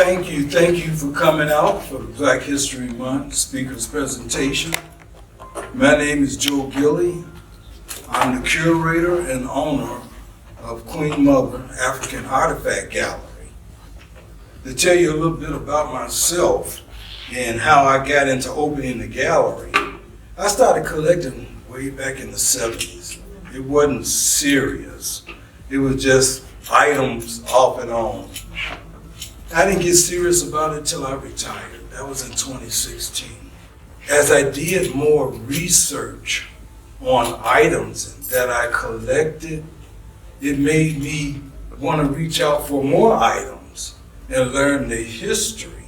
Thank you for coming out for the Black History Month speaker's presentation. My name is Joe Gillie. I'm the curator and owner of Queen Mother African Artifact Gallery. To tell you a little bit about myself and how I got into opening the gallery, I started collecting way back in the 70s. It wasn't serious. It was just items off and on. I didn't get serious about it till I retired. That was in 2016. As I did more research on items that I collected, it made me want to reach out for more items and learn the history,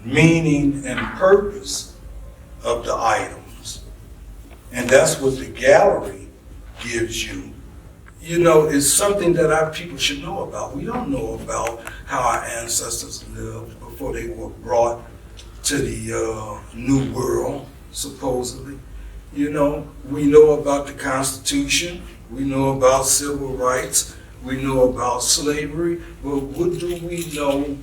meaning, and purpose of the items. And that's what the gallery gives you. You know, it's something that our people should know about. We don't know about how our ancestors lived before they were brought to the New World, supposedly. You know, we know about the Constitution, we know about civil rights, we know about slavery, but what do we know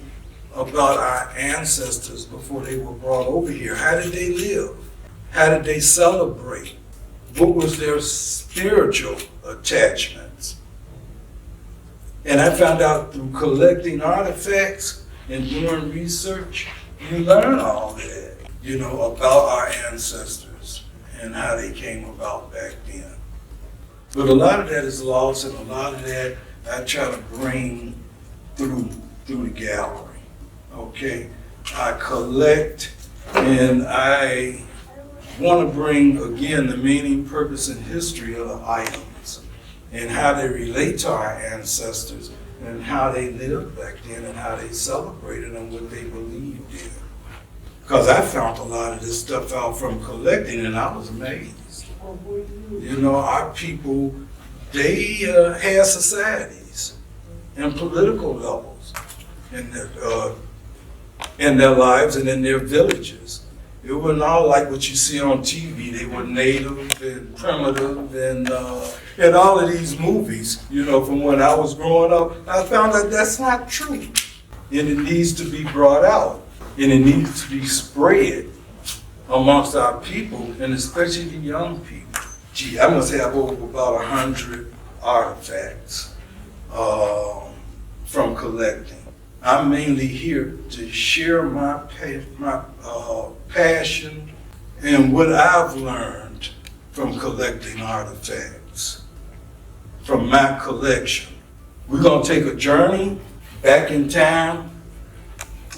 about our ancestors before they were brought over here? How did they live? How did they celebrate? What was their spiritual attachments? And I found out through collecting artifacts and doing research, you learn all that, you know, about our ancestors and how they came about back then. But a lot of that is lost, and a lot of that I try to bring through the gallery, okay? I collect, and I want to bring, again, the meaning, purpose, and history of the items and how they relate to our ancestors and how they lived back then and how they celebrated and what they believed in. Because I found a lot of this stuff out from collecting, and I was amazed. You know, our people, they had societies and political levels in their lives and in their villages. It wasn't all like what you see on TV. They were native and primitive and all of these movies, you know, from when I was growing up. I found that that's not true. And it needs to be brought out. And it needs to be spread amongst our people, and especially the young people. Gee, I must have over about 100 artifacts from collecting. I'm mainly here to share my passion and what I've learned from collecting artifacts, from my collection. We're gonna take a journey back in time.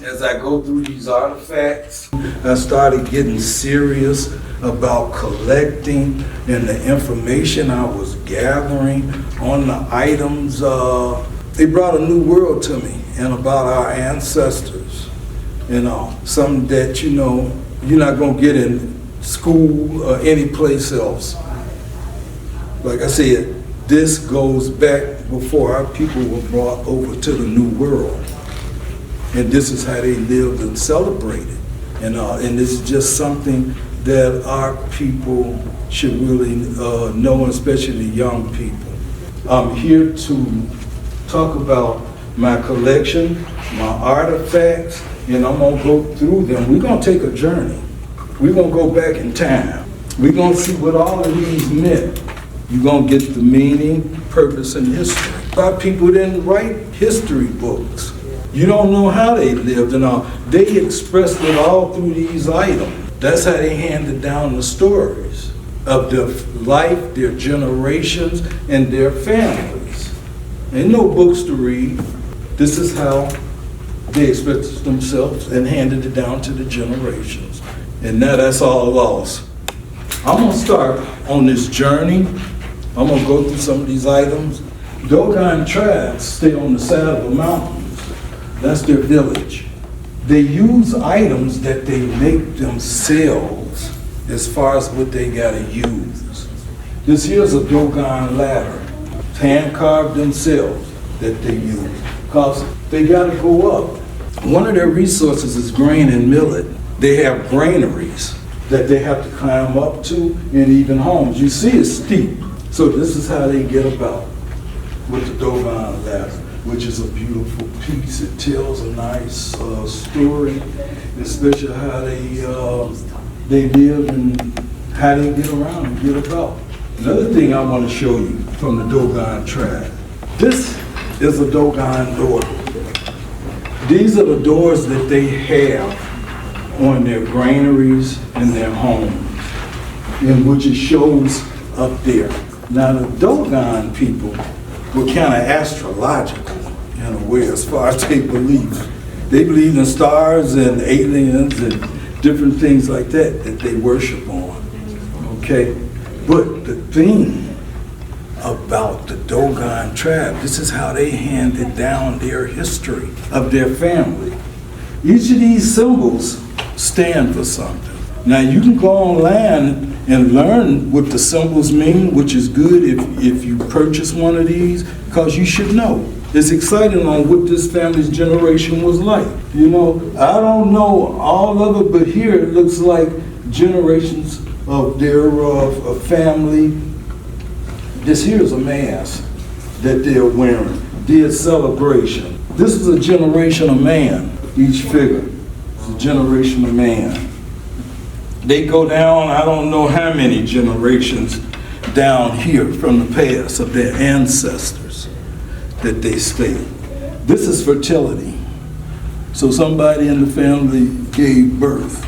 As I go through these artifacts, I started getting serious about collecting and the information I was gathering on the items. They brought a new world to me and about our ancestors, you know, something that, you know, you're not gonna get in school or any place else. Like I said, this goes back before our people were brought over to the New World. And this is how they lived and celebrated. And this is just something that our people should really know, especially young people. I'm here to talk about my collection, my artifacts, and I'm gonna go through them. We're gonna take a journey. We're gonna go back in time. We're gonna see what all of these meant. You're gonna get the meaning, purpose, and history. Our people didn't write history books. You don't know how they lived and all. They expressed it all through these items. That's how they handed down the stories of their life, their generations, and their families. Ain't no books to read. This is how they expressed themselves and handed it down to the generations. And now that's all lost. I'm gonna start on this journey. I'm gonna go through some of these items. Dogon tribes stay on the side of the mountains. That's their village. They use items that they make themselves as far as what they gotta use. This here's a Dogon ladder, hand carved themselves that they use, because they gotta go up. One of their resources is grain and millet. They have granaries that they have to climb up to, and even homes. You see it's steep. So this is how they get about with the Dogon ladder. which is a beautiful piece. It tells a nice story, especially how they live and how they get around and get about. Another thing I want to show you from the Dogon tribe. This is a Dogon door. These are the doors that they have on their granaries and their homes, in which it shows up there. Now the Dogon people were kind of astrological in a way as far as they believe. They believe in stars and aliens and different things like that they worship on, okay? But the thing about the Dogon tribe, this is how they handed down their history of their family. Each of these symbols stand for something. Now you can go online and learn what the symbols mean, which is good if you purchase one of these, because you should know. It's exciting on what this family's generation was like. You know, I don't know all of it, but here it looks like generations of their family. This here is a mask that they're wearing, their celebration. This is a generation of man, each figure. It's a generation of man. They go down, I don't know how many generations down here from the past of their ancestors that they stay. This is fertility. So somebody in the family gave birth.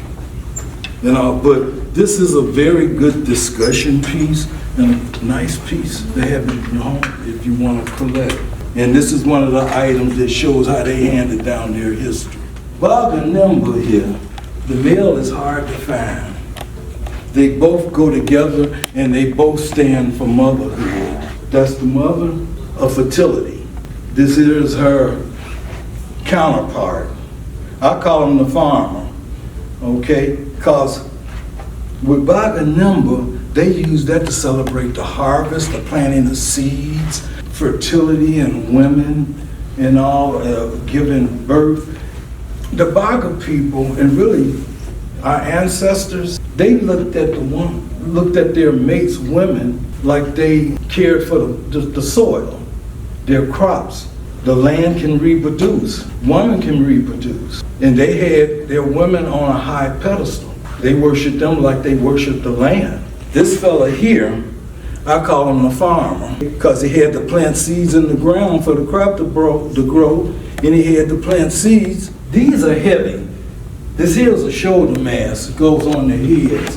You know, but this is a very good discussion piece and a nice piece to have in your home if you want to collect. And this is one of the items that shows how they handed down their history. Bog and Nimba here, the male is hard to find. They both go together and they both stand for motherhood. That's the mother of fertility. This is her counterpart. I call him the farmer, okay? Because with Bog and Nimba, they use that to celebrate the harvest, the planting of seeds, fertility in women, and all, giving birth. The Baga people, and really our ancestors, they looked at their mates, women, like they cared for the soil, their crops. The land can reproduce, women can reproduce. And they had their women on a high pedestal. They worshiped them like they worshiped the land. This fella here, I call him the farmer, because he had to plant seeds in the ground for the crop to grow, and he had to plant seeds. These are heavy. This here is a shoulder mask. It goes on their heads,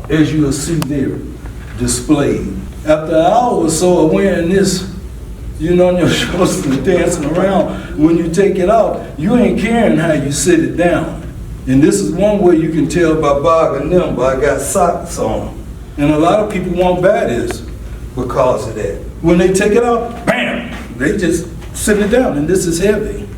as you will see there, displayed. After an hour or so of wearing this, you know, on your shoulders and dancing around, when you take it off, you ain't caring how you sit it down. And this is one way you can tell by Bog and Nimba. I got socks on. And a lot of people won't buy this because of that. When they take it off, bam, they just sit it down, and this is heavy.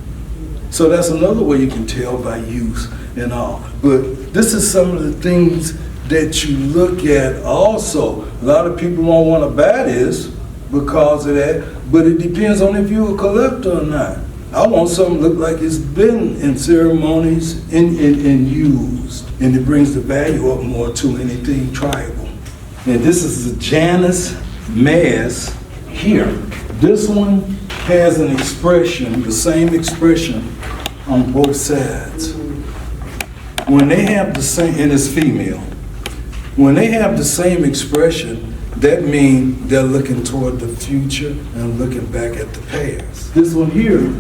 So that's another way you can tell by use and all. But this is some of the things that you look at also. A lot of people won't want to buy this because of that, but it depends on if you're a collector or not. I want something to look like it's been in ceremonies and used, and it brings the value up more to anything tribal. And this is a Janus mask here. This one has an expression, the same expression on both sides. When they have the same, and it's female, when they have the same expression, that means they're looking toward the future and looking back at the past. This one here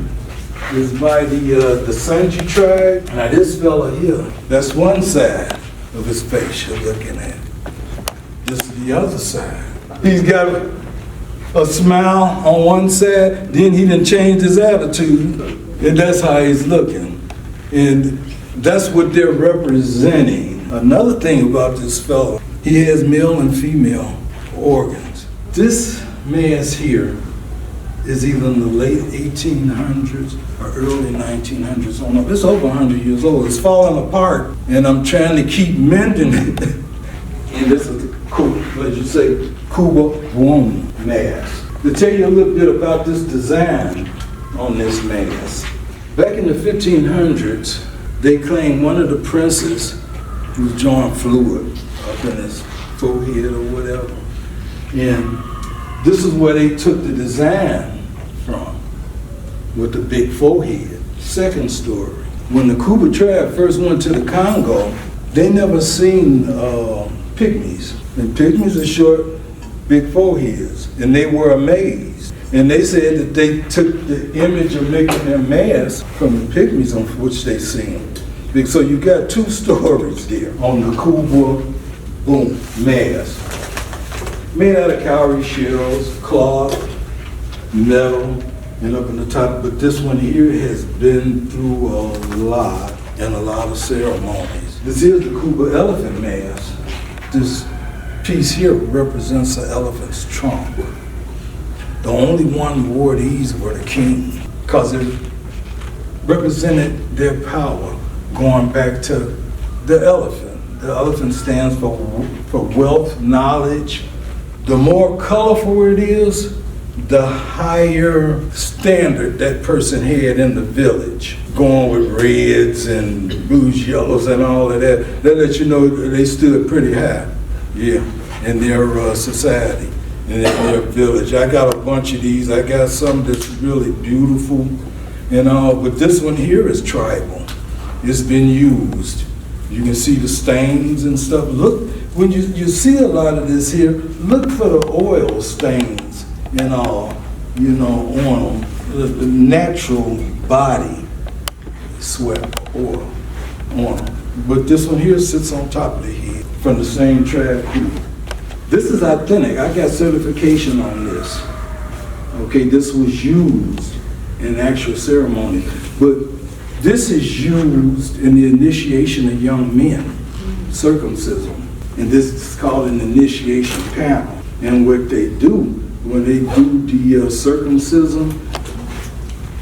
is by the Sanji tribe. Now this fella here, that's one side of his face you're looking at. This is the other side. He's got a smile on one side, then he done changed his attitude, and that's how he's looking. And that's what they're representing. Another thing about this fellow, he has male and female organs. This mask here is either in the late 1800s or early 1900s. I don't know. It's over 100 years old. It's falling apart, and I'm trying to keep mending it. And this is as you say, Kuba Womb mask. To tell you a little bit about this design on this mask. Back in the 1500s, they claimed one of the princes was drawing fluid up in his forehead or whatever. And this is where they took the design from. with the big forehead. Second story, when the Kuba tribe first went to the Congo, they never seen pygmies. And pygmies are short, big foreheads, and they were amazed. And they said that they took the image of making their mask from the pygmies on which they seen. So you got two stories there on the Kuba, boom, mask. Made out of cowrie shells, cloth, metal, and up in the top. But this one here has been through a lot and a lot of ceremonies. This is the Kuba elephant mask. This piece here represents an elephant's trunk. The only one who wore these were the king, because it represented their power going back to the elephant. The elephant stands for wealth, knowledge. The more colorful it is, the higher standard that person had in the village. Going with reds and blues, yellows, and all of that, that lets you know they stood pretty high, yeah, in their society, in their village. I got a bunch of these. I got some that's really beautiful and all, but this one here is tribal. It's been used. You can see the stains and stuff. Look, when you see a lot of this here, look for the oil stains and all, you know, on them. The natural body sweat oil on them. But this one here sits on top of the head from the same tribe group. This is authentic. I got certification on this. Okay, this was used in actual ceremony. But this is used in the initiation of young men, circumcision. And this is called an initiation panel. And what they do, when they do the circumcision,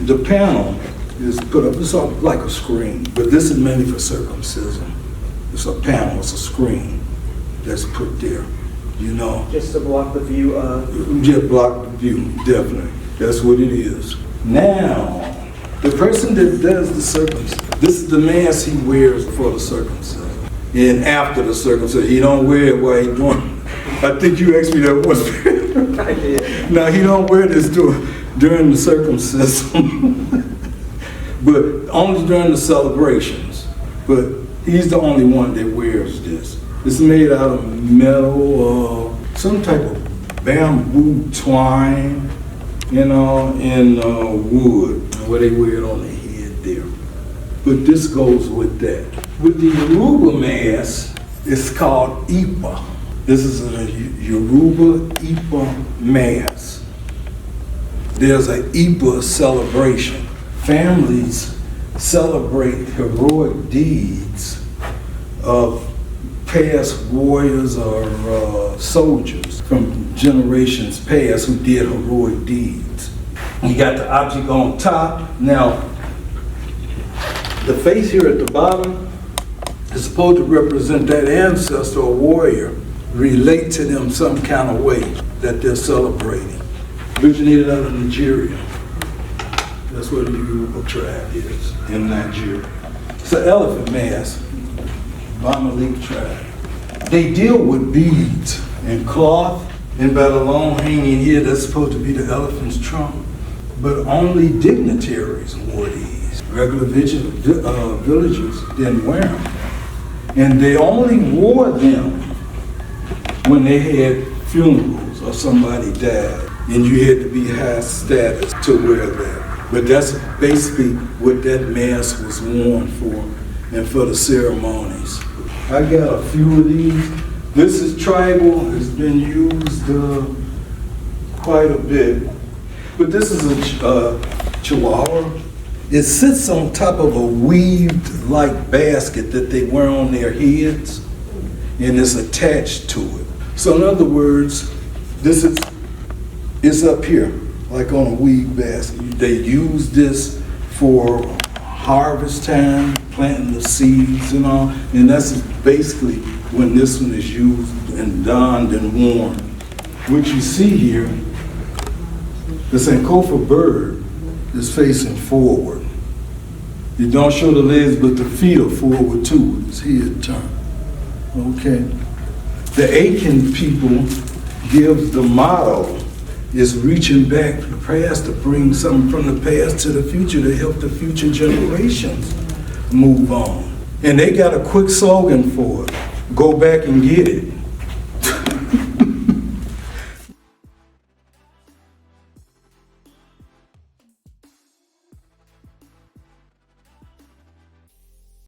the panel is put up, it's like a screen, but this is mainly for circumcision. It's a panel, it's a screen that's put there, you know. Just to block the view of? Just block the view, definitely. That's what it is. Now, the person that does the circumcision, this is the mask he wears for the circumcision. And after the circumcision, he don't wear it while he's doing it. I think you asked me that once. I did. Now, he don't wear this during the circumcision. But only during the celebrations. But he's the only one that wears this. It's made out of metal, some type of bamboo twine, you know, and wood, where they wear it on the head there. But this goes with that. With the Yoruba mask, it's called Ipa. This is a Yoruba Ipa mask. There's an Ipa celebration. Families celebrate heroic deeds of past warriors or soldiers from generations past who did heroic deeds. You got the object on top. Now, the face here at the bottom is supposed to represent that ancestor or warrior, relate to them some kind of way that they're celebrating. Originated out of Nigeria. That's where the Yoruba tribe is, in Nigeria. It's an elephant mask, Bamalik tribe. They deal with beads and cloth, and by the long hanging here, that's supposed to be the elephant's trunk. But only dignitaries wore these. Regular villagers didn't wear them. And they only wore them when they had funerals or somebody died. And you had to be high status to wear that. But that's basically what that mask was worn for, and for the ceremonies. I got a few of these. This is tribal, it's been used quite a bit. But this is a chihuahua. It sits on top of a weaved-like basket that they wear on their heads, and it's attached to it. So in other words, this is up here, like on a weave basket. They use this for harvest time, planting the seeds and all, and that's basically when this one is used and donned and worn. What you see here, the Sankofa bird is facing forward. You don't show the legs, but the feet are forward too, with his head turned. Okay. The Aiken people give the motto is reaching back to the past to bring something from the past to the future to help the future generations move on. And they got a quick slogan for it: go back and get it.